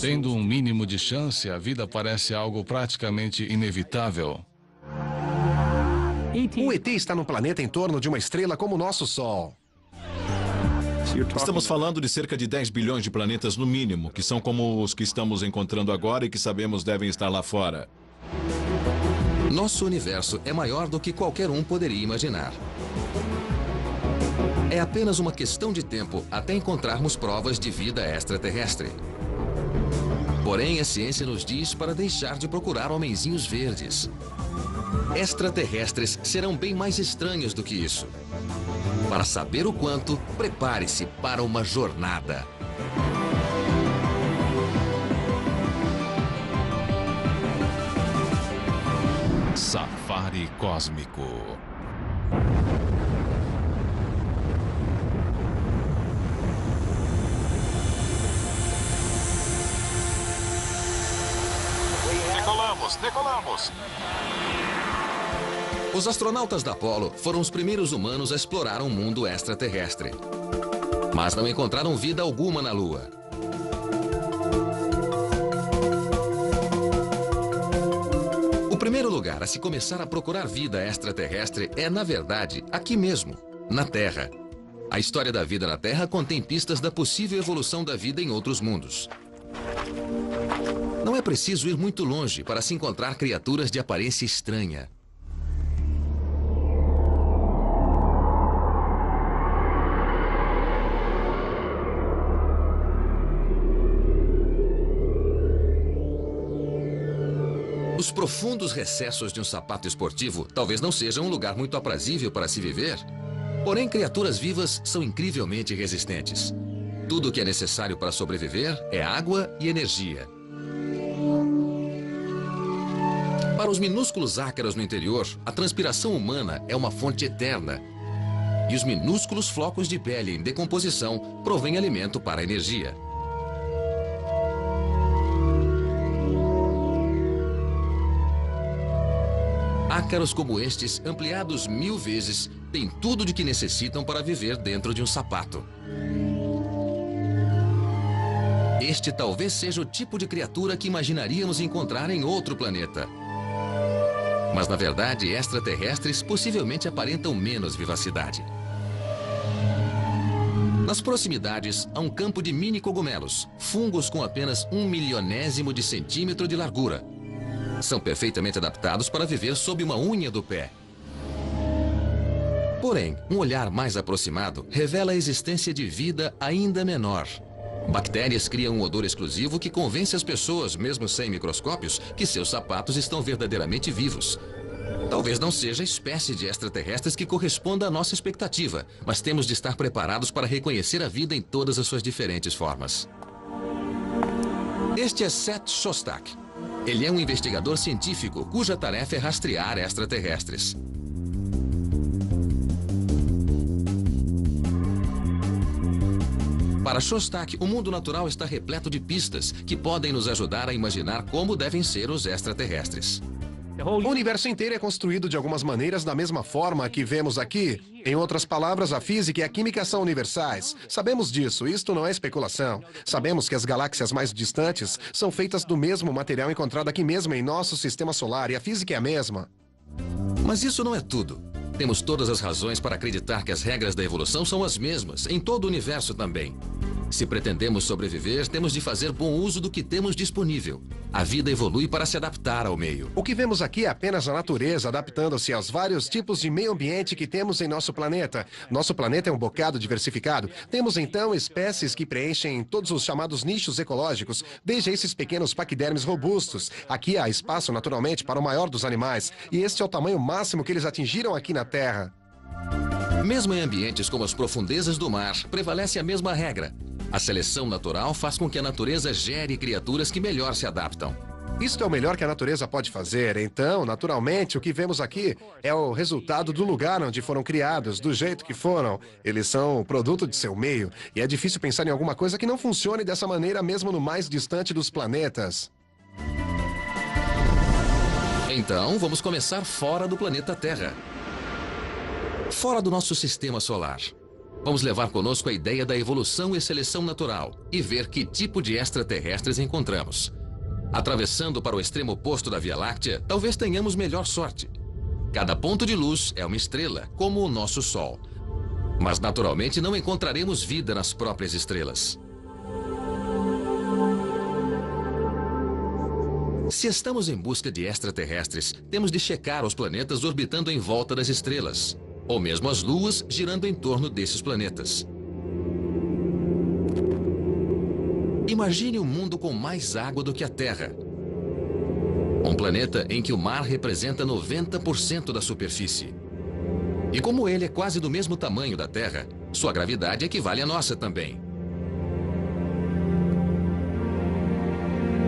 Tendo um mínimo de chance, a vida parece algo praticamente inevitável. O ET está no planeta em torno de uma estrela como o nosso Sol. Estamos falando de cerca de 10 bilhões de planetas no mínimo, que são como os que estamos encontrando agora e que sabemos devem estar lá fora. Nosso universo é maior do que qualquer um poderia imaginar. É apenas uma questão de tempo até encontrarmos provas de vida extraterrestre. Porém, a ciência nos diz para deixar de procurar homenzinhos verdes. Extraterrestres serão bem mais estranhos do que isso. Para saber o quanto, prepare-se para uma jornada. Safari Cósmico. Decolamos! Os astronautas da Apollo foram os primeiros humanos a explorar um mundo extraterrestre. Mas não encontraram vida alguma na Lua. O primeiro lugar a se começar a procurar vida extraterrestre é, na verdade, aqui mesmo, na Terra. A história da vida na Terra contém pistas da possível evolução da vida em outros mundos. Não é preciso ir muito longe para se encontrar criaturas de aparência estranha. Os profundos recessos de um sapato esportivo talvez não sejam um lugar muito aprazível para se viver. Porém, criaturas vivas são incrivelmente resistentes. Tudo o que é necessário para sobreviver é água e energia. Para os minúsculos ácaros no interior, a transpiração humana é uma fonte eterna. E os minúsculos flocos de pele em decomposição provêm alimento para a energia. Ácaros como estes, ampliados 1000 vezes, têm tudo de que necessitam para viver dentro de um sapato. Este talvez seja o tipo de criatura que imaginaríamos encontrar em outro planeta. Mas, na verdade, extraterrestres possivelmente aparentam menos vivacidade. Nas proximidades, há um campo de mini cogumelos, fungos com apenas 1/1000º de centímetro de largura. São perfeitamente adaptados para viver sob uma unha do pé. Porém, um olhar mais aproximado revela a existência de vida ainda menor. Bactérias criam um odor exclusivo que convence as pessoas, mesmo sem microscópios, que seus sapatos estão verdadeiramente vivos. Talvez não seja a espécie de extraterrestres que corresponda à nossa expectativa, mas temos de estar preparados para reconhecer a vida em todas as suas diferentes formas. Este é Seth Shostak. Ele é um investigador científico cuja tarefa é rastrear extraterrestres. Para Shostak, o mundo natural está repleto de pistas que podem nos ajudar a imaginar como devem ser os extraterrestres. O universo inteiro é construído de algumas maneiras da mesma forma que vemos aqui. Em outras palavras, a física e a química são universais. Sabemos disso, isto não é especulação. Sabemos que as galáxias mais distantes são feitas do mesmo material encontrado aqui mesmo em nosso sistema solar e a física é a mesma. Mas isso não é tudo. Temos todas as razões para acreditar que as regras da evolução são as mesmas, em todo o universo também. Se pretendemos sobreviver, temos de fazer bom uso do que temos disponível. A vida evolui para se adaptar ao meio. O que vemos aqui é apenas a natureza adaptando-se aos vários tipos de meio ambiente que temos em nosso planeta. Nosso planeta é um bocado diversificado. Temos então espécies que preenchem todos os chamados nichos ecológicos, desde esses pequenos paquidermes robustos. Aqui há espaço naturalmente para o maior dos animais, e este é o tamanho máximo que eles atingiram aqui na Terra. Mesmo em ambientes como as profundezas do mar, prevalece a mesma regra. A seleção natural faz com que a natureza gere criaturas que melhor se adaptam. Isto é o melhor que a natureza pode fazer. Então, naturalmente, o que vemos aqui é o resultado do lugar onde foram criados, do jeito que foram. Eles são o produto de seu meio. E é difícil pensar em alguma coisa que não funcione dessa maneira mesmo no mais distante dos planetas. Então, vamos começar fora do planeta Terra. Fora do nosso sistema solar. Vamos levar conosco a ideia da evolução e seleção natural e ver que tipo de extraterrestres encontramos. Atravessando para o extremo oposto da Via Láctea, talvez tenhamos melhor sorte. Cada ponto de luz é uma estrela, como o nosso Sol. Mas naturalmente não encontraremos vida nas próprias estrelas. Se estamos em busca de extraterrestres, temos de checar os planetas orbitando em volta das estrelas, ou mesmo as luas girando em torno desses planetas. Imagine um mundo com mais água do que a Terra. Um planeta em que o mar representa 90% da superfície. E como ele é quase do mesmo tamanho da Terra, sua gravidade equivale à nossa também.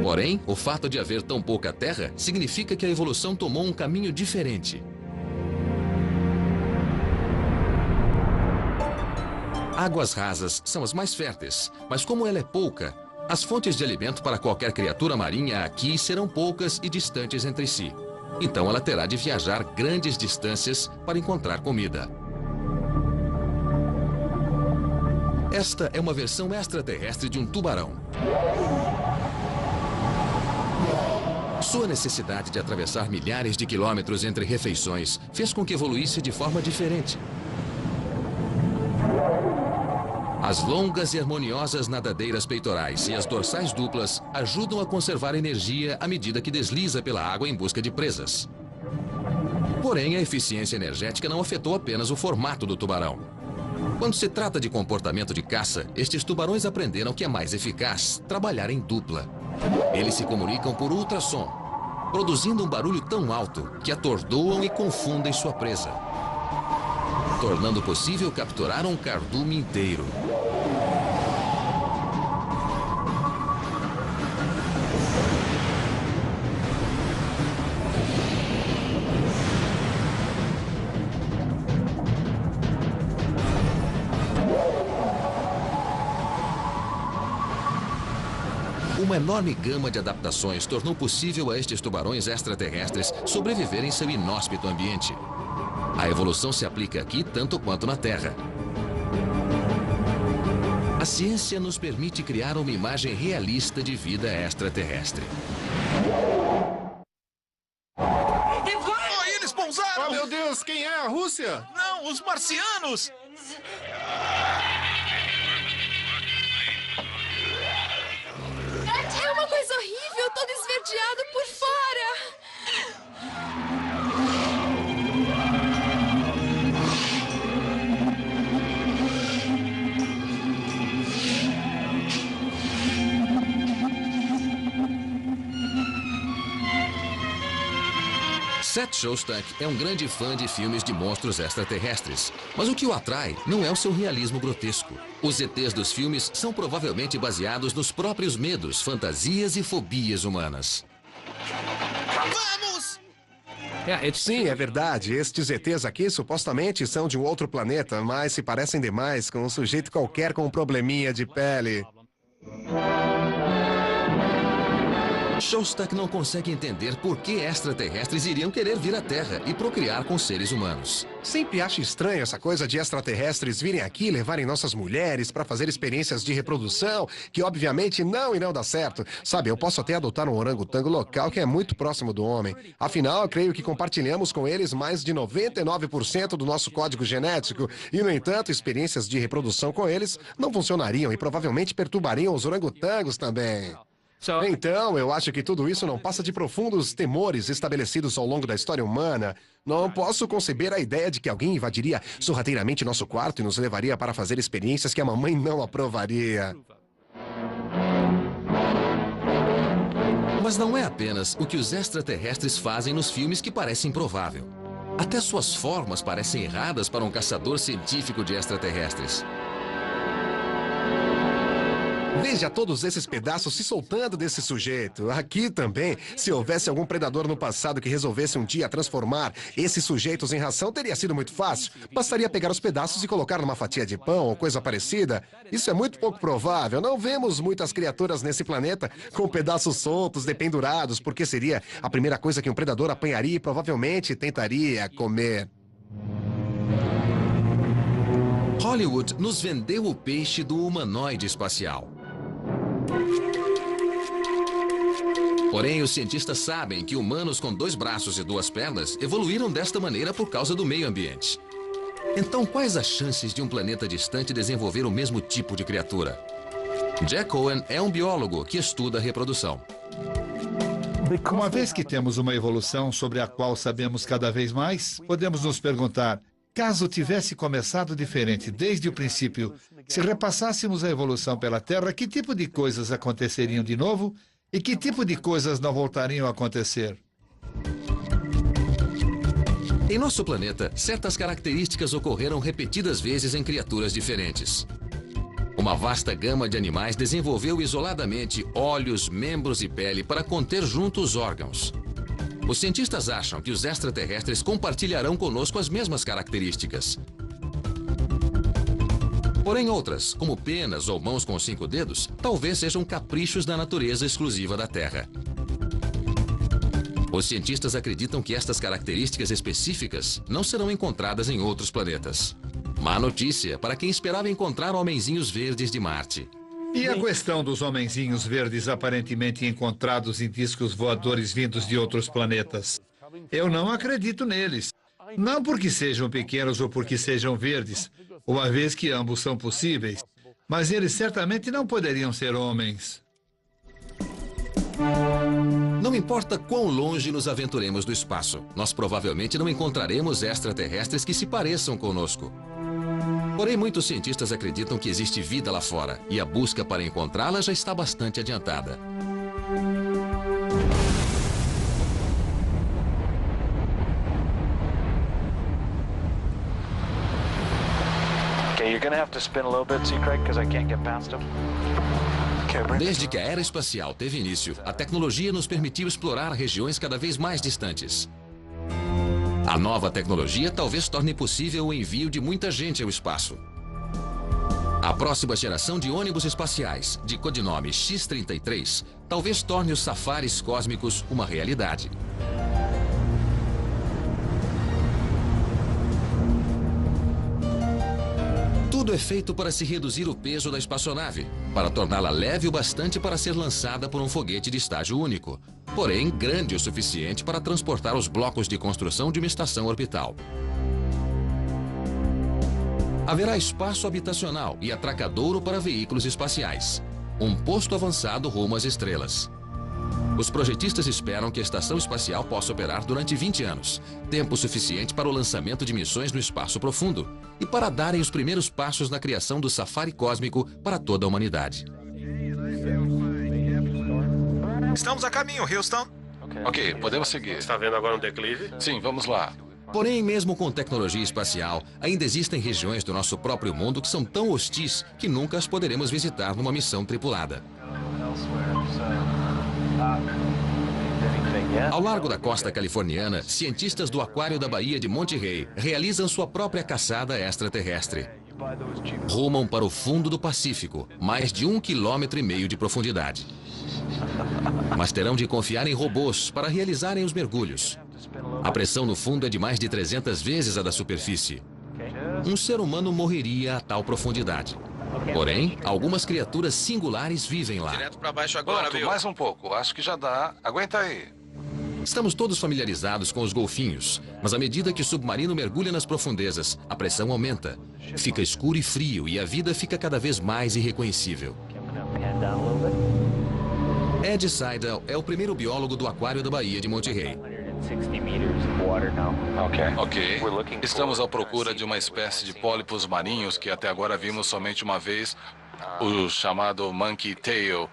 Porém, o fato de haver tão pouca terra significa que a evolução tomou um caminho diferente. Águas rasas são as mais férteis, mas como ela é pouca, as fontes de alimento para qualquer criatura marinha aqui serão poucas e distantes entre si. Então ela terá de viajar grandes distâncias para encontrar comida. Esta é uma versão extraterrestre de um tubarão. Sua necessidade de atravessar milhares de quilômetros entre refeições fez com que evoluísse de forma diferente. As longas e harmoniosas nadadeiras peitorais e as dorsais duplas ajudam a conservar energia à medida que desliza pela água em busca de presas. Porém, a eficiência energética não afetou apenas o formato do tubarão. Quando se trata de comportamento de caça, estes tubarões aprenderam que é mais eficaz trabalhar em dupla. Eles se comunicam por ultrassom, produzindo um barulho tão alto que atordoam e confundem sua presa, tornando possível capturar um cardume inteiro. Uma enorme gama de adaptações tornou possível a estes tubarões extraterrestres sobreviver em seu inóspito ambiente. A evolução se aplica aqui tanto quanto na Terra. A ciência nos permite criar uma imagem realista de vida extraterrestre. Oh, eles pousaram! Oh, meu Deus, quem é? A Rússia? Não, os marcianos! É uma coisa horrível, todo esverdeado por fora. Seth Shostak é um grande fã de filmes de monstros extraterrestres. Mas o que o atrai não é o seu realismo grotesco. Os ETs dos filmes são provavelmente baseados nos próprios medos, fantasias e fobias humanas. Vamos! Sim, é verdade. Estes ETs aqui supostamente são de um outro planeta, mas se parecem demais com um sujeito qualquer com um probleminha de pele. Shostak não consegue entender por que extraterrestres iriam querer vir à Terra e procriar com seres humanos. Sempre acho estranho essa coisa de extraterrestres virem aqui e levarem nossas mulheres para fazer experiências de reprodução, que obviamente não irão dar certo. Sabe, eu posso até adotar um orangotango local que é muito próximo do homem. Afinal, eu creio que compartilhamos com eles mais de 99% do nosso código genético. E, no entanto, experiências de reprodução com eles não funcionariam e provavelmente perturbariam os orangotangos também. Então, eu acho que tudo isso não passa de profundos temores estabelecidos ao longo da história humana. Não posso conceber a ideia de que alguém invadiria sorrateiramente nosso quarto e nos levaria para fazer experiências que a mamãe não aprovaria. Mas não é apenas o que os extraterrestres fazem nos filmes que parece improvável. Até suas formas parecem erradas para um caçador científico de extraterrestres. Veja todos esses pedaços se soltando desse sujeito. Aqui também, se houvesse algum predador no passado que resolvesse um dia transformar esses sujeitos em ração, teria sido muito fácil. Bastaria pegar os pedaços e colocar numa fatia de pão ou coisa parecida. Isso é muito pouco provável. Não vemos muitas criaturas nesse planeta com pedaços soltos, dependurados, porque seria a primeira coisa que um predador apanharia e provavelmente tentaria comer. Hollywood nos vendeu o peixe do humanoide espacial. Porém, os cientistas sabem que humanos com 2 braços e 2 pernas evoluíram desta maneira por causa do meio ambiente. Então, quais as chances de um planeta distante desenvolver o mesmo tipo de criatura? Jack Owen é um biólogo que estuda a reprodução. Uma vez que temos uma evolução sobre a qual sabemos cada vez mais, podemos nos perguntar, caso tivesse começado diferente desde o princípio, se repassássemos a evolução pela Terra, que tipo de coisas aconteceriam de novo e que tipo de coisas não voltariam a acontecer? Em nosso planeta, certas características ocorreram repetidas vezes em criaturas diferentes. Uma vasta gama de animais desenvolveu isoladamente olhos, membros e pele para conter juntos os órgãos. Os cientistas acham que os extraterrestres compartilharão conosco as mesmas características. Porém, outras, como penas ou mãos com 5 dedos, talvez sejam caprichos da natureza exclusiva da Terra. Os cientistas acreditam que estas características específicas não serão encontradas em outros planetas. Má notícia para quem esperava encontrar homenzinhos verdes de Marte. E a questão dos homenzinhos verdes aparentemente encontrados em discos voadores vindos de outros planetas? Eu não acredito neles. Não porque sejam pequenos ou porque sejam verdes, uma vez que ambos são possíveis, mas eles certamente não poderiam ser homens. Não importa quão longe nos aventuremos do espaço, nós provavelmente não encontraremos extraterrestres que se pareçam conosco. Porém, muitos cientistas acreditam que existe vida lá fora, e a busca para encontrá-la já está bastante adiantada. Desde que a era espacial teve início, a tecnologia nos permitiu explorar regiões cada vez mais distantes. A nova tecnologia talvez torne possível o envio de muita gente ao espaço. A próxima geração de ônibus espaciais, de codinome X-33, talvez torne os safaris cósmicos uma realidade. Tudo é feito para se reduzir o peso da espaçonave, para torná-la leve o bastante para ser lançada por um foguete de estágio único, porém grande o suficiente para transportar os blocos de construção de uma estação orbital. Haverá espaço habitacional e atracadouro para veículos espaciais. Um posto avançado rumo às estrelas. Os projetistas esperam que a estação espacial possa operar durante 20 anos, tempo suficiente para o lançamento de missões no espaço profundo e para darem os primeiros passos na criação do safari cósmico para toda a humanidade. Estamos a caminho, Houston. Ok, podemos seguir. Está vendo agora um declive? Sim, vamos lá. Porém, mesmo com tecnologia espacial, ainda existem regiões do nosso próprio mundo que são tão hostis que nunca as poderemos visitar numa missão tripulada. Ao largo da costa californiana, cientistas do Aquário da Baía de Monterey realizam sua própria caçada extraterrestre. Rumam para o fundo do Pacífico, mais de 1,5 km de profundidade. Mas terão de confiar em robôs para realizarem os mergulhos. A pressão no fundo é de mais de 300 vezes a da superfície. Um ser humano morreria a tal profundidade. Porém, algumas criaturas singulares vivem lá. Direto para baixo agora, Pronto, viu? mais um pouco. Acho que já dá. Aguenta aí. Estamos todos familiarizados com os golfinhos, mas à medida que o submarino mergulha nas profundezas, a pressão aumenta. Fica escuro e frio e a vida fica cada vez mais irreconhecível. Ed Seidel é o primeiro biólogo do Aquário da Baía de Monterey. Ok. Estamos à procura de uma espécie de pólipos marinhos que até agora vimos somente uma vez, o chamado monkey tail.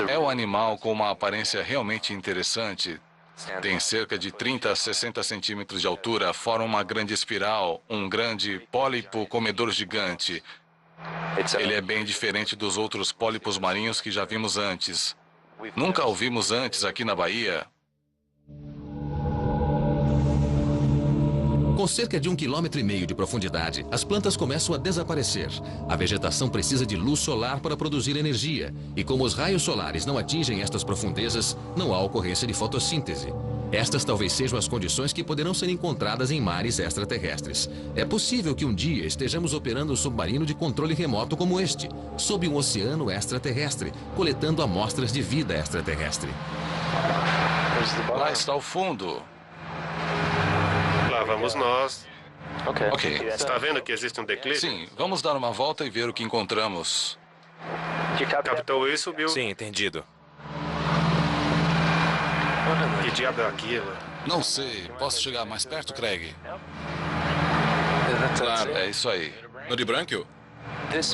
É um animal com uma aparência realmente interessante. Tem cerca de 30 a 60 centímetros de altura, forma uma grande espiral, um grande pólipo comedor gigante. Ele é bem diferente dos outros pólipos marinhos que já vimos antes. Nunca o vimos antes aqui na Bahia. Com cerca de 1,5 km de profundidade, as plantas começam a desaparecer. A vegetação precisa de luz solar para produzir energia. E como os raios solares não atingem estas profundezas, não há ocorrência de fotossíntese. Estas talvez sejam as condições que poderão ser encontradas em mares extraterrestres. É possível que um dia estejamos operando um submarino de controle remoto como este, sob um oceano extraterrestre, coletando amostras de vida extraterrestre. Lá está o fundo. Lá vamos nós. Ok. Está vendo que existe um declive? Sim, vamos dar uma volta e ver o que encontramos. Capitão Will subiu. Sim, entendido. Que diabo é aquilo? Não sei. Posso chegar mais perto, Craig? Claro, é isso aí. No de Branquil?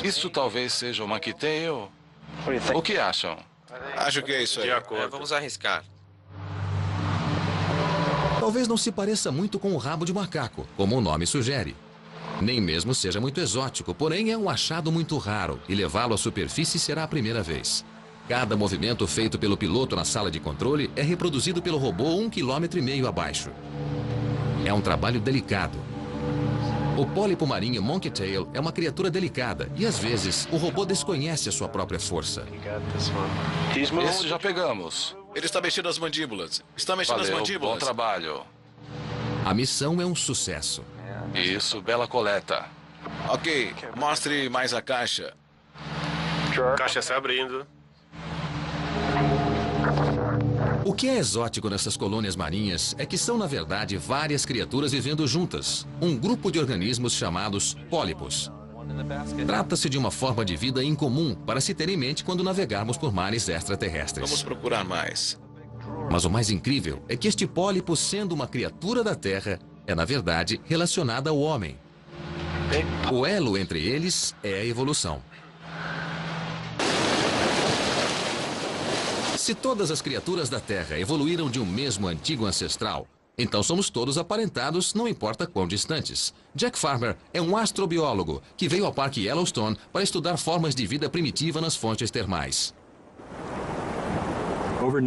Isso talvez seja o Monkey Tail. O que acham? Acho que é isso aí. De acordo. Vamos arriscar. Talvez não se pareça muito com o rabo de macaco, como o nome sugere. Nem mesmo seja muito exótico, porém é um achado muito raro e levá-lo à superfície será a primeira vez. Cada movimento feito pelo piloto na sala de controle é reproduzido pelo robô 1,5 km abaixo. É um trabalho delicado. O pólipo marinho Monkey Tail é uma criatura delicada e, às vezes, o robô desconhece a sua própria força. Esse já pegamos. Ele está mexendo as mandíbulas. Está mexendo as Valeu, mandíbulas. bom trabalho. A missão é um sucesso. Isso, bela coleta. Ok, mostre mais a caixa. Caixa se abrindo. O que é exótico nessas colônias marinhas é que são, na verdade, várias criaturas vivendo juntas. Um grupo de organismos chamados pólipos. Trata-se de uma forma de vida incomum para se ter em mente quando navegarmos por mares extraterrestres. Vamos procurar mais. Mas o mais incrível é que este pólipo, sendo uma criatura da Terra, é, na verdade, relacionada ao homem. O elo entre eles é a evolução. Se todas as criaturas da Terra evoluíram de um mesmo antigo ancestral, então somos todos aparentados, não importa quão distantes. Jack Farmer é um astrobiólogo que veio ao Parque Yellowstone para estudar formas de vida primitiva nas fontes termais.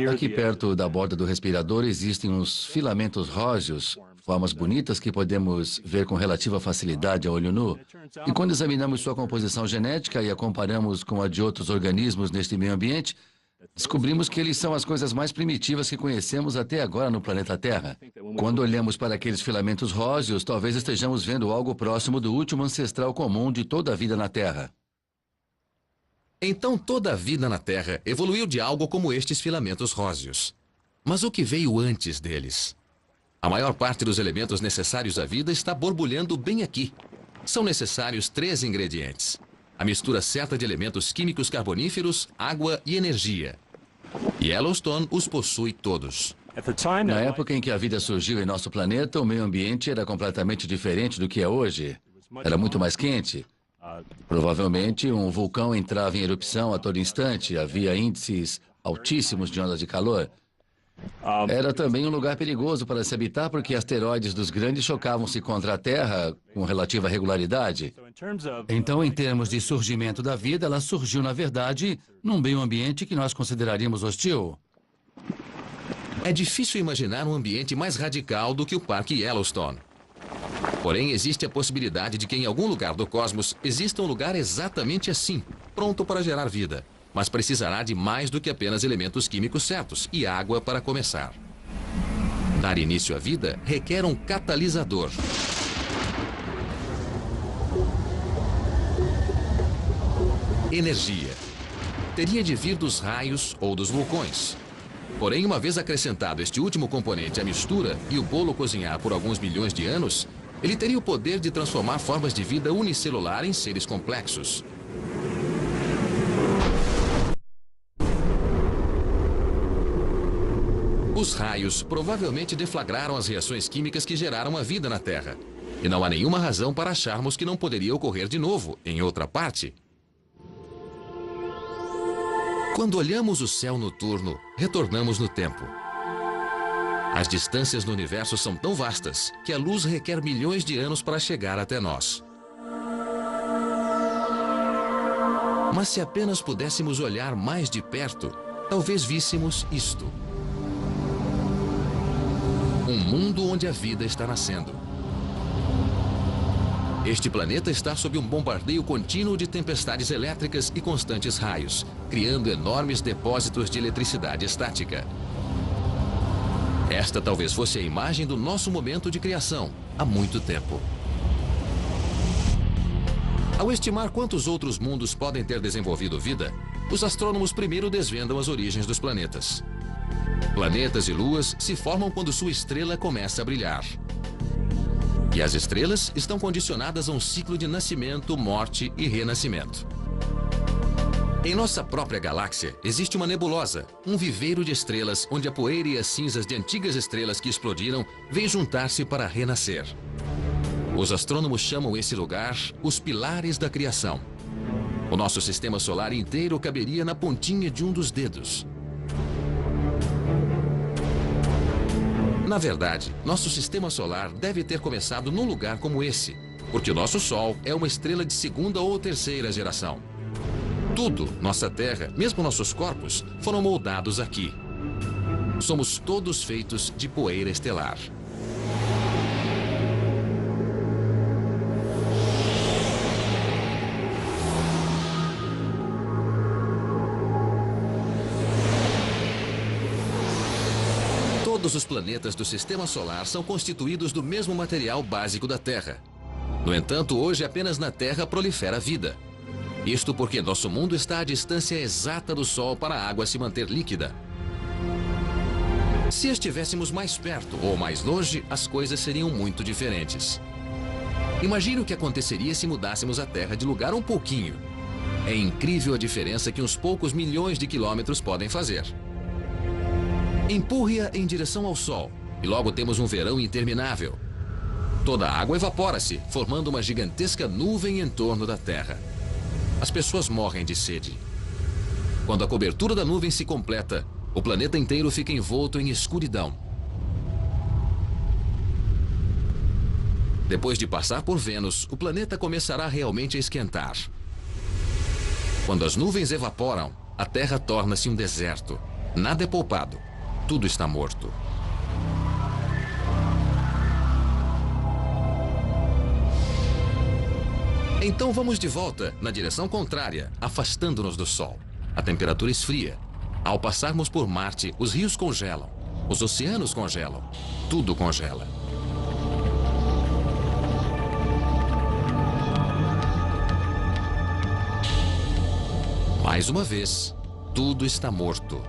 Aqui perto da borda do respirador existem uns filamentos róseos, formas bonitas que podemos ver com relativa facilidade a olho nu. E quando examinamos sua composição genética e a comparamos com a de outros organismos neste meio ambiente, descobrimos que eles são as coisas mais primitivas que conhecemos até agora no planeta Terra. Quando olhamos para aqueles filamentos róseos, talvez estejamos vendo algo próximo do último ancestral comum de toda a vida na Terra. Então toda a vida na Terra evoluiu de algo como estes filamentos róseos. Mas o que veio antes deles? A maior parte dos elementos necessários à vida está borbulhando bem aqui. São necessários 3 ingredientes. A mistura certa de elementos químicos carboníferos, água e energia. Yellowstone os possui todos. Na época em que a vida surgiu em nosso planeta, o meio ambiente era completamente diferente do que é hoje. Era muito mais quente. Provavelmente, um vulcão entrava em erupção a todo instante, havia índices altíssimos de ondas de calor. Era também um lugar perigoso para se habitar porque asteroides dos grandes chocavam-se contra a Terra com relativa regularidade. Então, em termos de surgimento da vida, ela surgiu, na verdade, num meio ambiente que nós consideraríamos hostil. É difícil imaginar um ambiente mais radical do que o Parque Yellowstone. Porém, existe a possibilidade de que em algum lugar do cosmos exista um lugar exatamente assim, pronto para gerar vida. Mas precisará de mais do que apenas elementos químicos certos e água para começar. Dar início à vida requer um catalisador. Energia. Teria de vir dos raios ou dos vulcões. Porém, uma vez acrescentado este último componente à mistura e o bolo cozinhar por alguns milhões de anos, ele teria o poder de transformar formas de vida unicelular em seres complexos. Os raios provavelmente deflagraram as reações químicas que geraram a vida na Terra. E não há nenhuma razão para acharmos que não poderia ocorrer de novo, em outra parte. Quando olhamos o céu noturno, retornamos no tempo. As distâncias no universo são tão vastas que a luz requer milhões de anos para chegar até nós. Mas se apenas pudéssemos olhar mais de perto, talvez víssemos isto. Um mundo onde a vida está nascendo. Este planeta está sob um bombardeio contínuo de tempestades elétricas e constantes raios, criando enormes depósitos de eletricidade estática. Esta talvez fosse a imagem do nosso momento de criação, há muito tempo. Ao estimar quantos outros mundos podem ter desenvolvido vida, os astrônomos primeiro desvendam as origens dos planetas. Planetas e luas se formam quando sua estrela começa a brilhar. E as estrelas estão condicionadas a um ciclo de nascimento, morte e renascimento. Em nossa própria galáxia, existe uma nebulosa, um viveiro de estrelas onde a poeira e as cinzas de antigas estrelas que explodiram vêm juntar-se para renascer. Os astrônomos chamam esse lugar os pilares da criação. O nosso sistema solar inteiro caberia na pontinha de um dos dedos. Na verdade, nosso sistema solar deve ter começado num lugar como esse, porque o nosso Sol é uma estrela de segunda ou terceira geração. Tudo, nossa Terra, mesmo nossos corpos, foram moldados aqui. Somos todos feitos de poeira estelar. Todos os planetas do Sistema Solar são constituídos do mesmo material básico da Terra. No entanto, hoje apenas na Terra prolifera a vida. Isto porque nosso mundo está à distância exata do Sol para a água se manter líquida. Se estivéssemos mais perto ou mais longe, as coisas seriam muito diferentes. Imagine o que aconteceria se mudássemos a Terra de lugar um pouquinho. É incrível a diferença que uns poucos milhões de quilômetros podem fazer. Empurre-a em direção ao Sol e logo temos um verão interminável. Toda a água evapora-se, formando uma gigantesca nuvem em torno da Terra. As pessoas morrem de sede. Quando a cobertura da nuvem se completa, o planeta inteiro fica envolto em escuridão. Depois de passar por Vênus, o planeta começará realmente a esquentar. Quando as nuvens evaporam, a Terra torna-se um deserto. Nada é poupado. Tudo está morto. Então vamos de volta, na direção contrária, afastando-nos do Sol. A temperatura esfria. Ao passarmos por Marte, os rios congelam. Os oceanos congelam. Tudo congela. Mais uma vez, tudo está morto.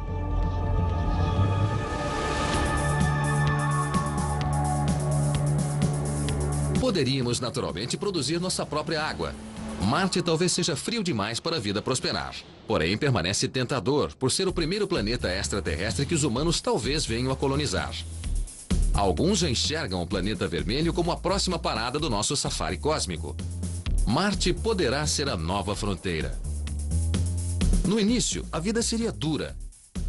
Poderíamos, naturalmente, produzir nossa própria água. Marte talvez seja frio demais para a vida prosperar. Porém, permanece tentador por ser o primeiro planeta extraterrestre que os humanos talvez venham a colonizar. Alguns já enxergam o planeta vermelho como a próxima parada do nosso safari cósmico. Marte poderá ser a nova fronteira. No início, a vida seria dura.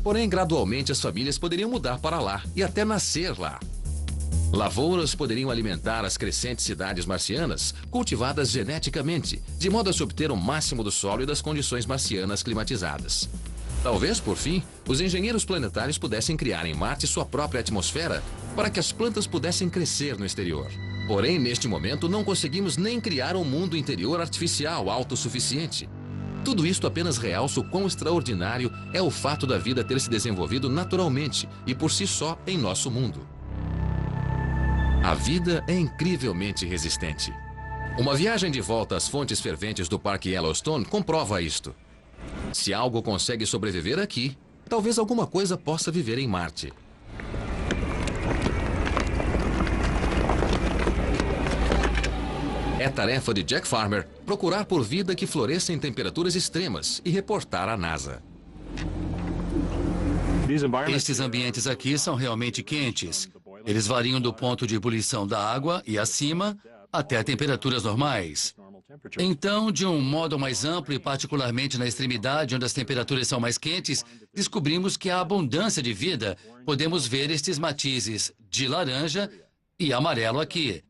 Porém, gradualmente as famílias poderiam mudar para lá e até nascer lá. Lavouras poderiam alimentar as crescentes cidades marcianas, cultivadas geneticamente, de modo a se obter o máximo do solo e das condições marcianas climatizadas. Talvez, por fim, os engenheiros planetários pudessem criar em Marte sua própria atmosfera para que as plantas pudessem crescer no exterior. Porém, neste momento, não conseguimos nem criar um mundo interior artificial autossuficiente. Tudo isto apenas realça o quão extraordinário é o fato da vida ter se desenvolvido naturalmente e por si só em nosso mundo. A vida é incrivelmente resistente. Uma viagem de volta às fontes ferventes do Parque Yellowstone comprova isto. Se algo consegue sobreviver aqui, talvez alguma coisa possa viver em Marte. É tarefa de Jack Farmer procurar por vida que floresça em temperaturas extremas e reportar à NASA. Estes ambientes aqui são realmente quentes. Eles variam do ponto de ebulição da água e acima até temperaturas normais. Então, de um modo mais amplo e particularmente na extremidade onde as temperaturas são mais quentes, descobrimos que há abundância de vida. Podemos ver estes matizes de laranja e amarelo aqui.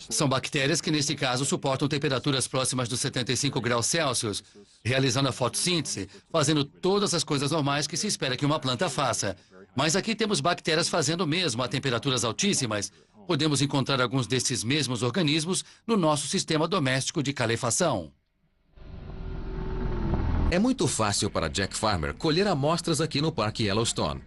São bactérias que, nesse caso, suportam temperaturas próximas dos 75 graus Celsius, realizando a fotossíntese, fazendo todas as coisas normais que se espera que uma planta faça. Mas aqui temos bactérias fazendo o mesmo a temperaturas altíssimas. Podemos encontrar alguns desses mesmos organismos no nosso sistema doméstico de calefação. É muito fácil para Jack Farmer colher amostras aqui no Parque Yellowstone.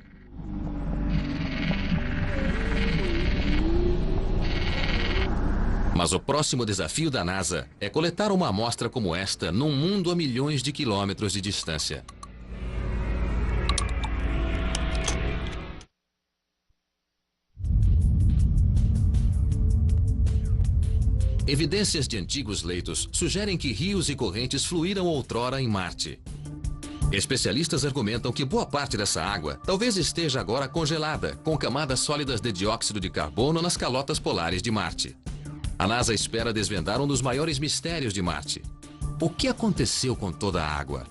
Mas o próximo desafio da NASA é coletar uma amostra como esta num mundo a milhões de quilômetros de distância. Evidências de antigos leitos sugerem que rios e correntes fluíram outrora em Marte. Especialistas argumentam que boa parte dessa água talvez esteja agora congelada, com camadas sólidas de dióxido de carbono nas calotas polares de Marte. A NASA espera desvendar um dos maiores mistérios de Marte. O que aconteceu com toda a água?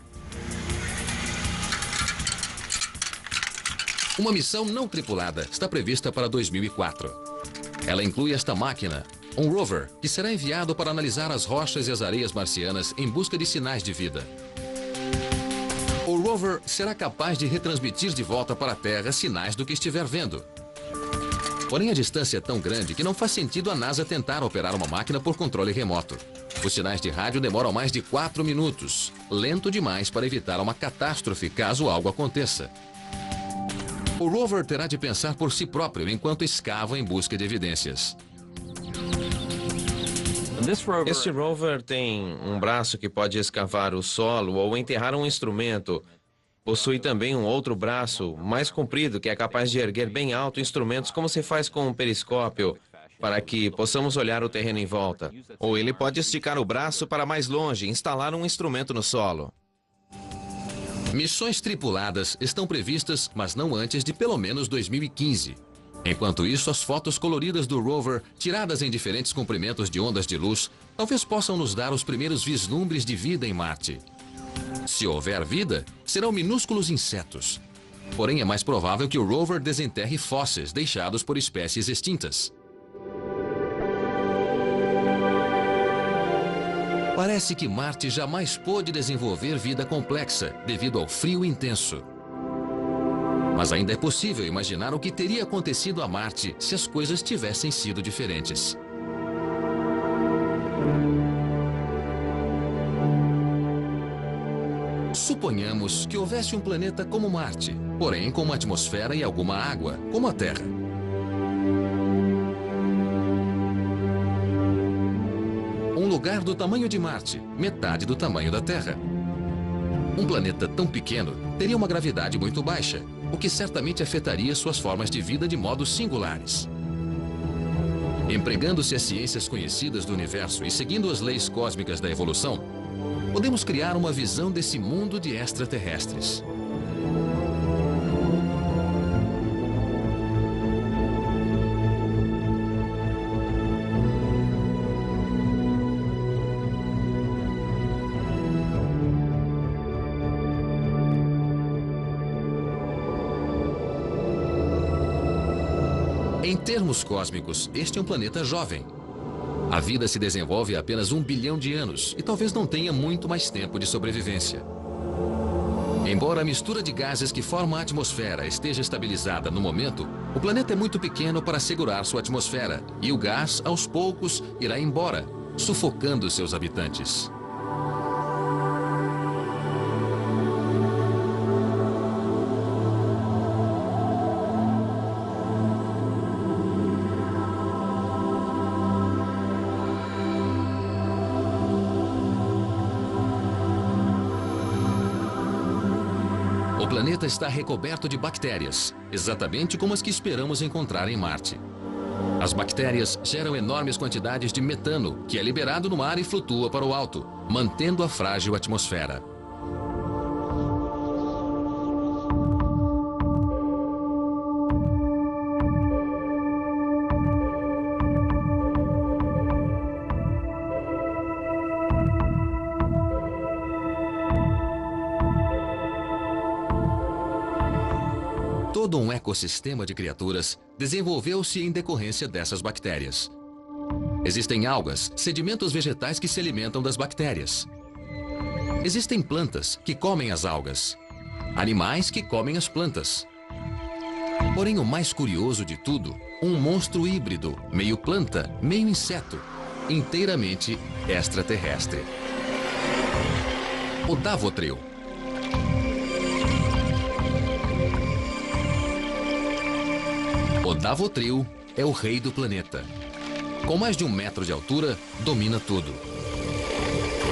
Uma missão não tripulada está prevista para 2004. Ela inclui esta máquina, um rover, que será enviado para analisar as rochas e as areias marcianas em busca de sinais de vida. O rover será capaz de retransmitir de volta para a Terra sinais do que estiver vendo. Porém, a distância é tão grande que não faz sentido a NASA tentar operar uma máquina por controle remoto. Os sinais de rádio demoram mais de 4 minutos, lento demais para evitar uma catástrofe caso algo aconteça. O rover terá de pensar por si próprio enquanto escava em busca de evidências. Este rover tem um braço que pode escavar o solo ou enterrar um instrumento. Possui também um outro braço, mais comprido, que é capaz de erguer bem alto instrumentos como se faz com um periscópio, para que possamos olhar o terreno em volta. Ou ele pode esticar o braço para mais longe e instalar um instrumento no solo. Missões tripuladas estão previstas, mas não antes de pelo menos 2015. Enquanto isso, as fotos coloridas do rover, tiradas em diferentes comprimentos de ondas de luz, talvez possam nos dar os primeiros vislumbres de vida em Marte. Se houver vida, serão minúsculos insetos. Porém, é mais provável que o rover desenterre fósseis deixados por espécies extintas. Parece que Marte jamais pôde desenvolver vida complexa devido ao frio intenso. Mas ainda é possível imaginar o que teria acontecido a Marte se as coisas tivessem sido diferentes. Suponhamos que houvesse um planeta como Marte, porém com uma atmosfera e alguma água, como a Terra. Um lugar do tamanho de Marte, metade do tamanho da Terra. Um planeta tão pequeno teria uma gravidade muito baixa, o que certamente afetaria suas formas de vida de modos singulares. Empregando-se as ciências conhecidas do universo e seguindo as leis cósmicas da evolução, podemos criar uma visão desse mundo de extraterrestres. Em termos cósmicos, este é um planeta jovem. A vida se desenvolve há apenas 1 bilhão de anos e talvez não tenha muito mais tempo de sobrevivência. Embora a mistura de gases que forma a atmosfera esteja estabilizada no momento, o planeta é muito pequeno para segurar sua atmosfera e o gás, aos poucos, irá embora, sufocando seus habitantes. O planeta está recoberto de bactérias, exatamente como as que esperamos encontrar em Marte. As bactérias geram enormes quantidades de metano, que é liberado no ar e flutua para o alto, mantendo a frágil atmosfera. Todo um ecossistema de criaturas desenvolveu-se em decorrência dessas bactérias. Existem algas, sedimentos vegetais que se alimentam das bactérias. Existem plantas que comem as algas, animais que comem as plantas. Porém, o mais curioso de tudo, um monstro híbrido, meio planta, meio inseto, inteiramente extraterrestre. O Davotril. O Davotril é o rei do planeta. Com mais de 1 metro de altura, domina tudo.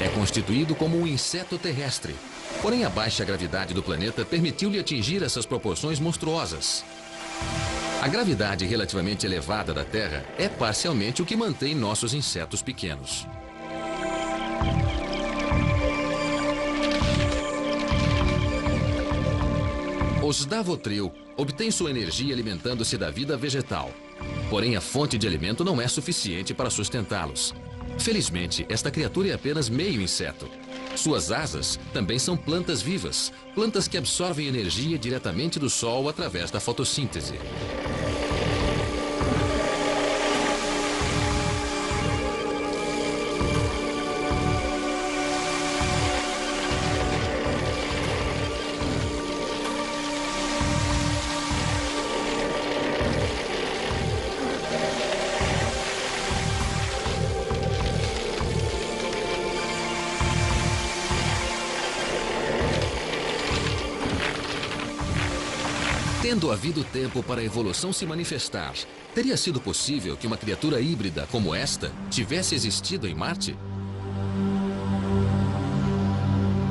É constituído como um inseto terrestre. Porém, a baixa gravidade do planeta permitiu-lhe atingir essas proporções monstruosas. A gravidade relativamente elevada da Terra é parcialmente o que mantém nossos insetos pequenos. Os Davotril obtêm sua energia alimentando-se da vida vegetal. Porém, a fonte de alimento não é suficiente para sustentá-los. Felizmente, esta criatura é apenas meio inseto. Suas asas também são plantas vivas, plantas que absorvem energia diretamente do Sol através da fotossíntese. Tendo havido tempo para a evolução se manifestar, teria sido possível que uma criatura híbrida como esta tivesse existido em Marte?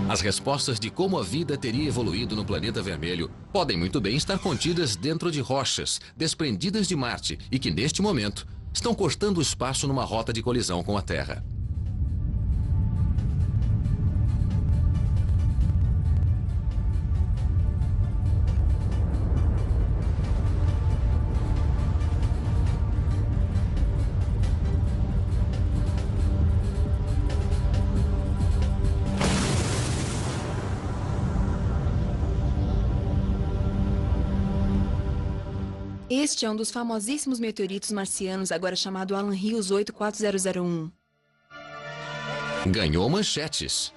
As respostas de como a vida teria evoluído no planeta vermelho podem muito bem estar contidas dentro de rochas desprendidas de Marte e que, neste momento, estão cortando o espaço numa rota de colisão com a Terra. Este é um dos famosíssimos meteoritos marcianos, agora chamado Alan Hills 84001. Ganhou manchetes.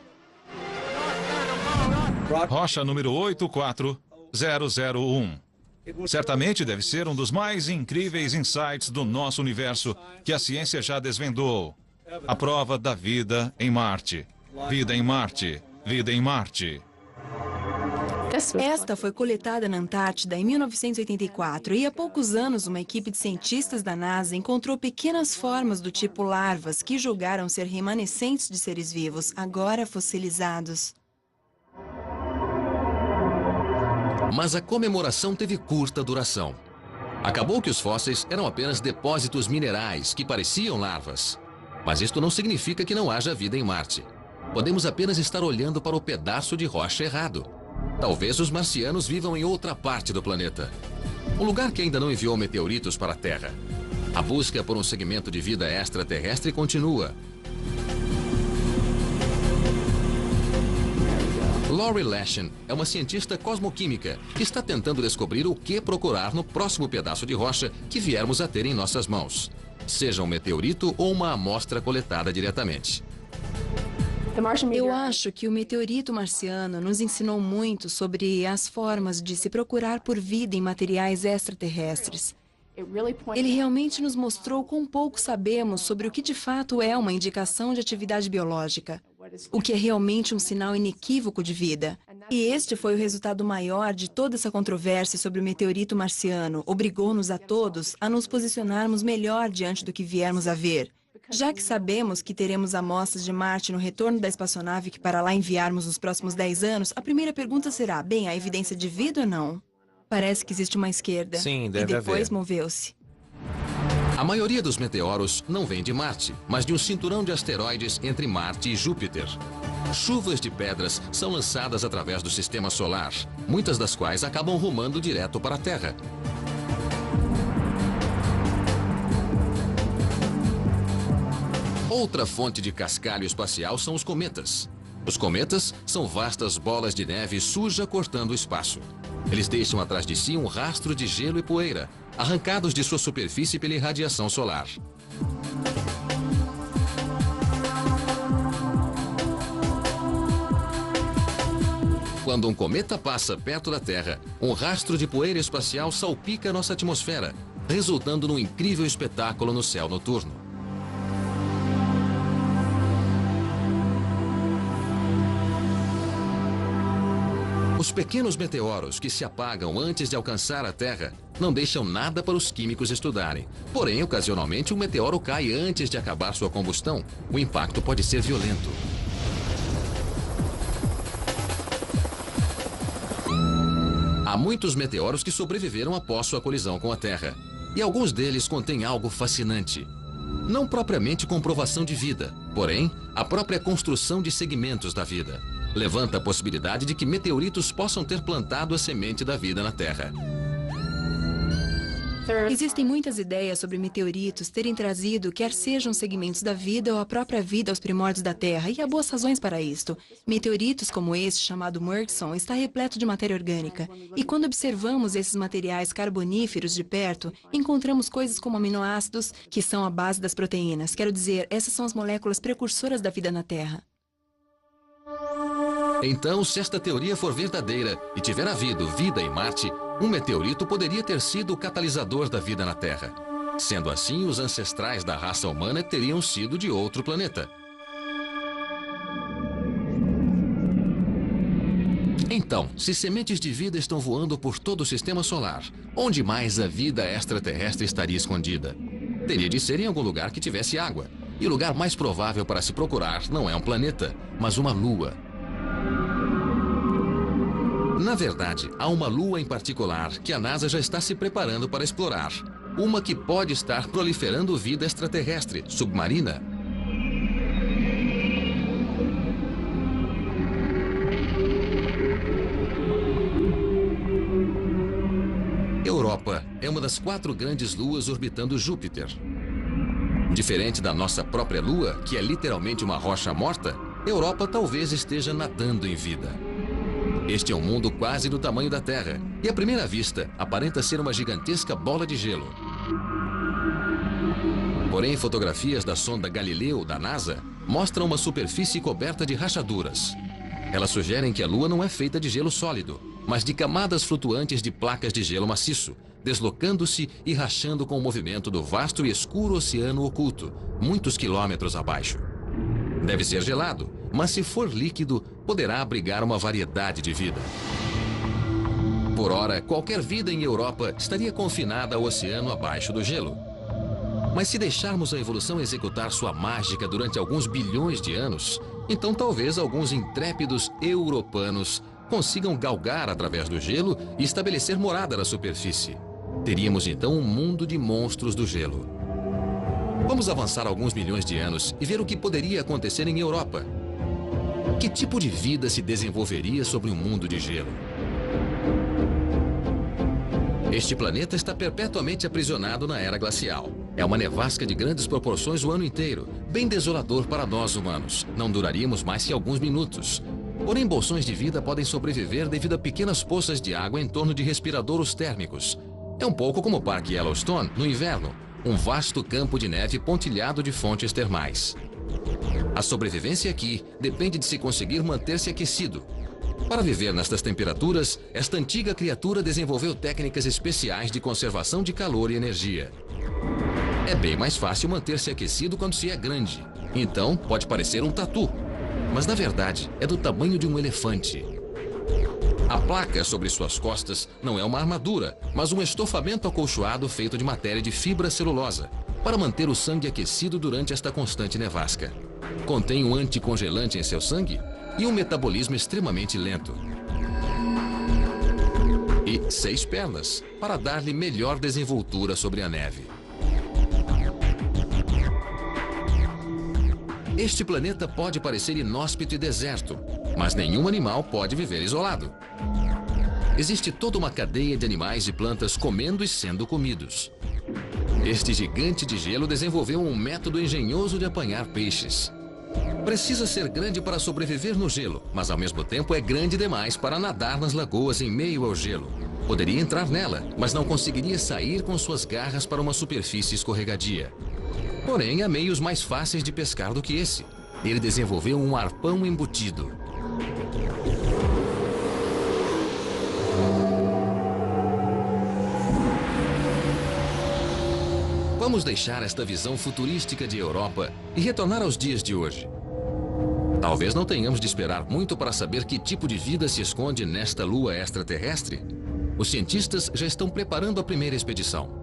Rocha número 84001. Certamente deve ser um dos mais incríveis insights do nosso universo que a ciência já desvendou. A prova da vida em Marte. Vida em Marte. Vida em Marte. Esta foi coletada na Antártida em 1984 e há poucos anos uma equipe de cientistas da NASA encontrou pequenas formas do tipo larvas que julgaram ser remanescentes de seres vivos, agora fossilizados. Mas a comemoração teve curta duração. Acabou que os fósseis eram apenas depósitos minerais que pareciam larvas. Mas isto não significa que não haja vida em Marte. Podemos apenas estar olhando para o pedaço de rocha errado. Talvez os marcianos vivam em outra parte do planeta. Um lugar que ainda não enviou meteoritos para a Terra. A busca por um segmento de vida extraterrestre continua. Lori Lashen é uma cientista cosmoquímica que está tentando descobrir o que procurar no próximo pedaço de rocha que viermos a ter em nossas mãos. Seja um meteorito ou uma amostra coletada diretamente. Eu acho que o meteorito marciano nos ensinou muito sobre as formas de se procurar por vida em materiais extraterrestres. Ele realmente nos mostrou quão pouco sabemos sobre o que de fato é uma indicação de atividade biológica, o que é realmente um sinal inequívoco de vida. E este foi o resultado maior de toda essa controvérsia sobre o meteorito marciano. Obrigou-nos a todos a nos posicionarmos melhor diante do que viermos a ver. Já que sabemos que teremos amostras de Marte no retorno da espaçonave que para lá enviarmos nos próximos 10 anos, a primeira pergunta será, bem, há evidência de vida ou não? Parece que existe uma esquerda. Sim, deve haver. E depois haver. moveu-se. A maioria dos meteoros não vem de Marte, mas de um cinturão de asteroides entre Marte e Júpiter. Chuvas de pedras são lançadas através do sistema solar, muitas das quais acabam rumando direto para a Terra. Outra fonte de cascalho espacial são os cometas. Os cometas são vastas bolas de neve suja cortando o espaço. Eles deixam atrás de si um rastro de gelo e poeira, arrancados de sua superfície pela irradiação solar. Quando um cometa passa perto da Terra, um rastro de poeira espacial salpica nossa atmosfera, resultando num incrível espetáculo no céu noturno. Os pequenos meteoros que se apagam antes de alcançar a Terra não deixam nada para os químicos estudarem. Porém, ocasionalmente, um meteoro cai antes de acabar sua combustão. O impacto pode ser violento. Há muitos meteoros que sobreviveram após sua colisão com a Terra. E alguns deles contêm algo fascinante. Não propriamente comprovação de vida, porém, a própria construção de segmentos da vida. Levanta a possibilidade de que meteoritos possam ter plantado a semente da vida na Terra. Existem muitas ideias sobre meteoritos terem trazido, quer sejam segmentos da vida ou a própria vida aos primórdios da Terra, e há boas razões para isto. Meteoritos como este, chamado Murchison, está repleto de matéria orgânica. E quando observamos esses materiais carboníferos de perto, encontramos coisas como aminoácidos, que são a base das proteínas. Quero dizer, essas são as moléculas precursoras da vida na Terra. Então, se esta teoria for verdadeira e tiver havido vida em Marte, um meteorito poderia ter sido o catalisador da vida na Terra. Sendo assim, os ancestrais da raça humana teriam sido de outro planeta. Então, se sementes de vida estão voando por todo o sistema solar, onde mais a vida extraterrestre estaria escondida? Teria de ser em algum lugar que tivesse água. E o lugar mais provável para se procurar não é um planeta, mas uma lua. Na verdade, há uma lua em particular que a NASA já está se preparando para explorar. Uma que pode estar proliferando vida extraterrestre, submarina. Europa é uma das 4 grandes luas orbitando Júpiter. Diferente da nossa própria lua, que é literalmente uma rocha morta, Europa talvez esteja nadando em vida. Este é um mundo quase do tamanho da Terra, e à primeira vista aparenta ser uma gigantesca bola de gelo. Porém, fotografias da sonda Galileu da NASA mostram uma superfície coberta de rachaduras. Elas sugerem que a Lua não é feita de gelo sólido, mas de camadas flutuantes de placas de gelo maciço, deslocando-se e rachando com o movimento do vasto e escuro oceano oculto, muitos quilômetros abaixo. Deve ser gelado, mas se for líquido, poderá abrigar uma variedade de vida. Por ora, qualquer vida em Europa estaria confinada ao oceano abaixo do gelo. Mas se deixarmos a evolução executar sua mágica durante alguns bilhões de anos, então talvez alguns intrépidos europanos consigam galgar através do gelo e estabelecer morada na superfície. Teríamos então um mundo de monstros do gelo. Vamos avançar alguns milhões de anos e ver o que poderia acontecer em Europa. Que tipo de vida se desenvolveria sobre um mundo de gelo? Este planeta está perpetuamente aprisionado na era glacial. É uma nevasca de grandes proporções o ano inteiro, bem desolador para nós humanos. Não duraríamos mais que alguns minutos. Porém, bolsões de vida podem sobreviver devido a pequenas poças de água em torno de respiradouros térmicos. É um pouco como o Parque Yellowstone no inverno, um vasto campo de neve pontilhado de fontes termais. A sobrevivência aqui depende de se conseguir manter-se aquecido. Para viver nestas temperaturas, esta antiga criatura desenvolveu técnicas especiais de conservação de calor e energia. É bem mais fácil manter-se aquecido quando se é grande. Então, pode parecer um tatu. Mas, na verdade, é do tamanho de um elefante. A placa sobre suas costas não é uma armadura, mas um estofamento acolchoado feito de matéria de fibra celulosa, para manter o sangue aquecido durante esta constante nevasca. Contém um anticongelante em seu sangue e um metabolismo extremamente lento. E 6 pernas, para dar-lhe melhor desenvoltura sobre a neve. Este planeta pode parecer inóspito e deserto, mas nenhum animal pode viver isolado. Existe toda uma cadeia de animais e plantas comendo e sendo comidos. Este gigante de gelo desenvolveu um método engenhoso de apanhar peixes. Precisa ser grande para sobreviver no gelo, mas ao mesmo tempo é grande demais para nadar nas lagoas em meio ao gelo. Poderia entrar nela, mas não conseguiria sair com suas garras para uma superfície escorregadia. Porém, há meios mais fáceis de pescar do que esse. Ele desenvolveu um arpão embutido. Vamos deixar esta visão futurística de Europa e retornar aos dias de hoje. Talvez não tenhamos de esperar muito para saber que tipo de vida se esconde nesta lua extraterrestre. os cientistas já estão preparando a primeira expedição.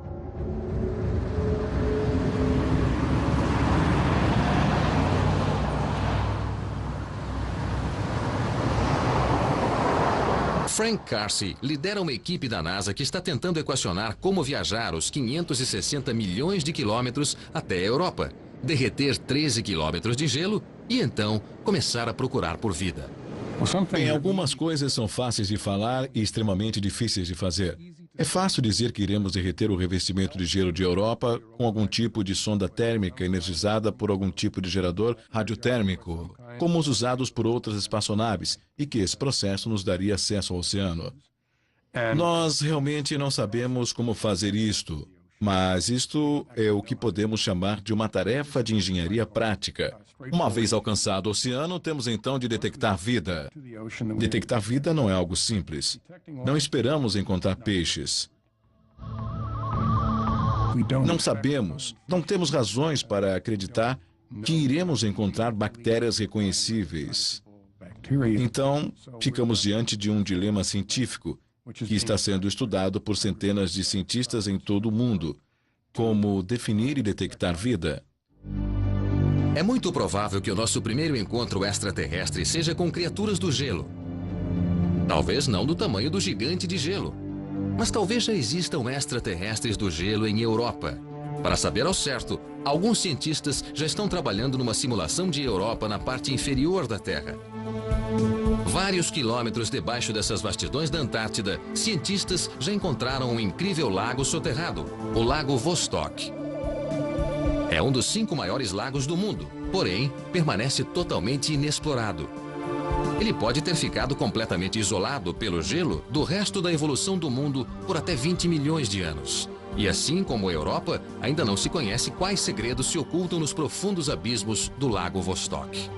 Frank Carsey lidera uma equipe da NASA que está tentando equacionar como viajar os 560 milhões de quilômetros até a Europa, derreter 13 quilômetros de gelo e então começar a procurar por vida. Bem, algumas coisas são fáceis de falar e extremamente difíceis de fazer. É fácil dizer que iremos derreter o revestimento de gelo de Europa com algum tipo de sonda térmica energizada por algum tipo de gerador radiotérmico, como os usados por outras espaçonaves, e que esse processo nos daria acesso ao oceano. Nós realmente não sabemos como fazer isto, mas isto é o que podemos chamar de uma tarefa de engenharia prática. Uma vez alcançado o oceano, temos então de detectar vida. Detectar vida não é algo simples. Não esperamos encontrar peixes. Não sabemos, não temos razões para acreditar que iremos encontrar bactérias reconhecíveis. Então, ficamos diante de um dilema científico que está sendo estudado por centenas de cientistas em todo o mundo. Como definir e detectar vida? É muito provável que o nosso primeiro encontro extraterrestre seja com criaturas do gelo. Talvez não do tamanho do gigante de gelo, mas talvez já existam extraterrestres do gelo em Europa. Para saber ao certo, alguns cientistas já estão trabalhando numa simulação de Europa na parte inferior da Terra. Vários quilômetros debaixo dessas vastidões da Antártida, cientistas já encontraram um incrível lago soterrado, o Lago Vostok. É um dos 5 maiores lagos do mundo, porém, permanece totalmente inexplorado. Ele pode ter ficado completamente isolado pelo gelo do resto da evolução do mundo por até 20 milhões de anos. E assim como a Europa, ainda não se conhece quais segredos se ocultam nos profundos abismos do Lago Vostok.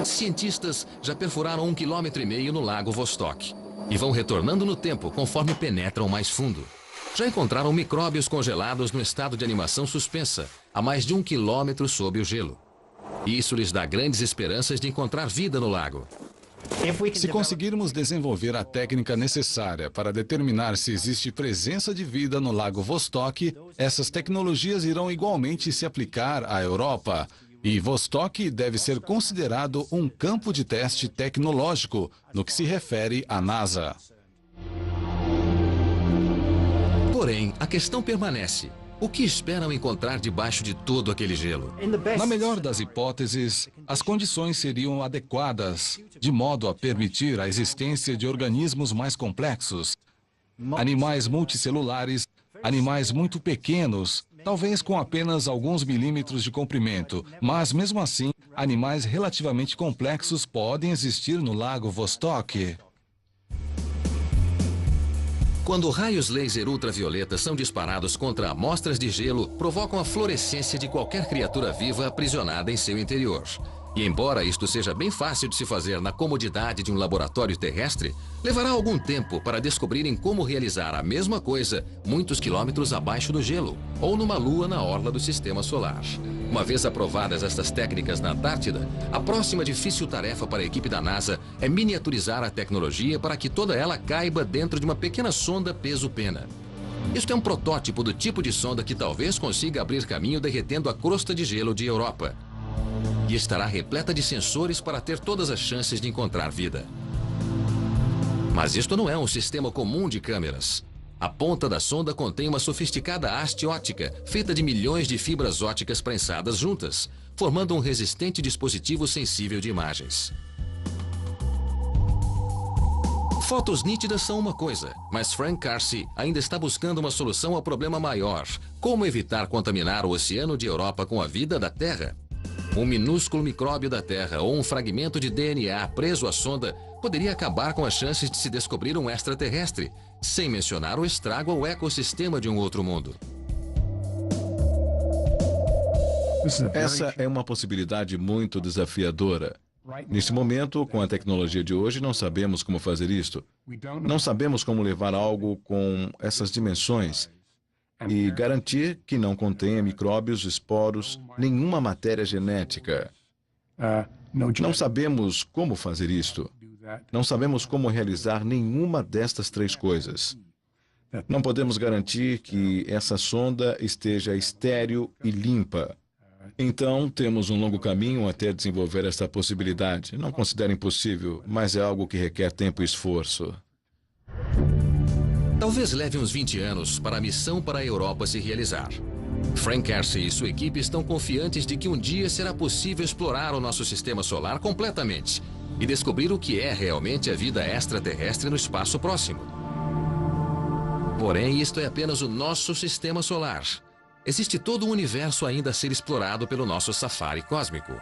Cientistas já perfuraram 1,5 km no Lago Vostok e vão retornando no tempo conforme penetram mais fundo. Já encontraram micróbios congelados no estado de animação suspensa, a mais de 1 quilômetro sob o gelo. Isso lhes dá grandes esperanças de encontrar vida no lago. Se conseguirmos desenvolver a técnica necessária para determinar se existe presença de vida no Lago Vostok, essas tecnologias irão igualmente se aplicar à Europa. E Vostok deve ser considerado um campo de teste tecnológico no que se refere à NASA. Porém, a questão permanece. O que esperam encontrar debaixo de todo aquele gelo? Na melhor das hipóteses, as condições seriam adequadas, de modo a permitir a existência de organismos mais complexos, animais multicelulares, animais muito pequenos, talvez com apenas alguns milímetros de comprimento, mas mesmo assim, animais relativamente complexos podem existir no Lago Vostok. Quando raios laser ultravioleta são disparados contra amostras de gelo, provocam a fluorescência de qualquer criatura viva aprisionada em seu interior. E embora isto seja bem fácil de se fazer na comodidade de um laboratório terrestre, levará algum tempo para descobrirem como realizar a mesma coisa muitos quilômetros abaixo do gelo, ou numa lua na orla do sistema solar. Uma vez aprovadas estas técnicas na Antártida, a próxima difícil tarefa para a equipe da NASA é miniaturizar a tecnologia para que toda ela caiba dentro de uma pequena sonda peso-pena. Isto é um protótipo do tipo de sonda que talvez consiga abrir caminho derretendo a crosta de gelo de Europa. E estará repleta de sensores para ter todas as chances de encontrar vida. Mas isto não é um sistema comum de câmeras. A ponta da sonda contém uma sofisticada haste óptica, feita de milhões de fibras ópticas prensadas juntas, formando um resistente dispositivo sensível de imagens. Fotos nítidas são uma coisa, mas Frank Carsey ainda está buscando uma solução ao problema maior: como evitar contaminar o oceano de Europa com a vida da Terra? Um minúsculo micróbio da Terra ou um fragmento de DNA preso à sonda poderia acabar com as chances de se descobrir um extraterrestre, sem mencionar o estrago ao ecossistema de um outro mundo. Essa é uma possibilidade muito desafiadora. Neste momento, com a tecnologia de hoje, não sabemos como fazer isto. Não sabemos como levar algo com essas dimensões e garantir que não contenha micróbios, esporos, nenhuma matéria genética. Não sabemos como fazer isto. Não sabemos como realizar nenhuma destas três coisas. Não podemos garantir que essa sonda esteja estéril e limpa. Então, temos um longo caminho até desenvolver esta possibilidade. Não considero impossível, mas é algo que requer tempo e esforço. Talvez leve uns 20 anos para a missão para a Europa se realizar. Frank Kelsey e sua equipe estão confiantes de que um dia será possível explorar o nosso sistema solar completamente e descobrir o que é realmente a vida extraterrestre no espaço próximo. Porém, isto é apenas o nosso sistema solar. Existe todo um universo ainda a ser explorado pelo nosso safari cósmico.